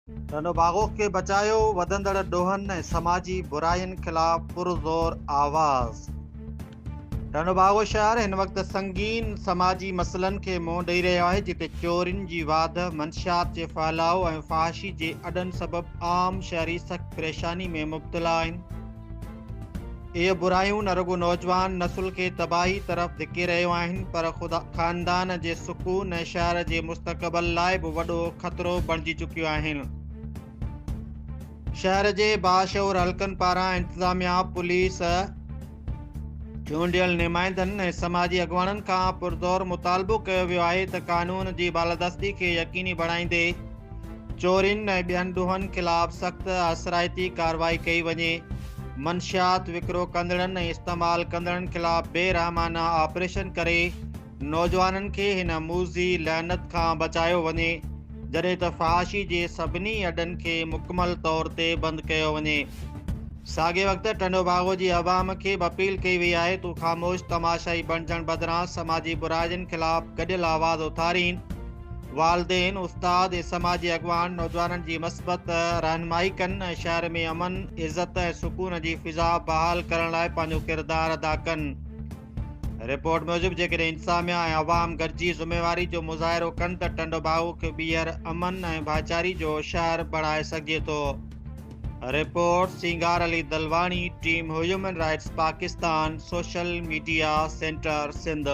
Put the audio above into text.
बागों के बचायो वधंदड़ ॾोहनि ऐं समाजी बुराइयुनि ख़िलाफ़ पुरज़ोर आवाज़। बागो शहर हिन वक़्तु संगीन समाजी मसइलनि खे मुंहुं ॾेई रहियो आहे, जिते चोरियुनि जी वाध, मंशियात जे फहिलाउ ऐं फहाशी जे अॾनि सबबि आम शहरी सख़्त परेशानी में मुब्तला आहिनि। इहे बुराइयूं न रुॻो नौजवान नसुल खे तबाही तरफ़ धिके रहियो आहिनि, पर ख़ुदा ख़ानदान जे सुकून ऐं शहर जे मुस्तक़बिल लाइ बि वॾो ख़तरो बणिजी चुकियूं आहिनि। शहर जे बाशऊर हल्कनि पारां इंतिज़ामिया, पुलिस, चूंडियल नुमाइंदनि ऐं समाजी अॻुवाननि खां पुरज़ोर मुतालबो कयो वियो आहे त क़ानून जी बालादस्ती खे यकीनी बणाईंदे चोरियुनि ऐं ॿियनि ॾोहनि ख़िलाफ़ सख़्त असराइती कार्रवाई कई वञे। मंशियात विकिरो कंदड़नि ऐं इस्तेमालु कंदड़नि ख़िलाफ़ बेरहमाना ऑपरेशन करे नौजवाननि खे हिन मूज़ी लहनत खां बचायो वञे, जॾहिं त फहाशी जे सभिनी अॾनि खे मुकमल तौर ते बंदि कयो वञे। साॻिए वक़्तु टंडोबागो जी अवाम खे बि अपील कई वई आहे त ख़ामोश तमाशाई बणिजण बदिरां समाजी बुराइयुनि ख़िलाफ़ गॾियल आवाज़ उथारीनि। वालिदेन, उस्ताद ऐं समाजी अॻुवान नौजवाननि जी मस्बत रहनुमाई कनि ऐं शहर में अमन, इज़त ऐं सुकून जी फ़िज़ा बहाल करण लाइ पंहिंजो किरदारु अदा कनि। रिपोर्ट मूजिबि जेकॾहिं इंतिज़ामिया ऐं अवाम गॾिजी ज़िम्मेवारी जो मुज़ाहिरो कनि त टंडोबागो खे ॿीहर अमन ऐं भाईचारी जो शहर बणाए सघिजे थो। Report Singar Ali Dalwani, team human rights Pakistan, social media centre, Sindh.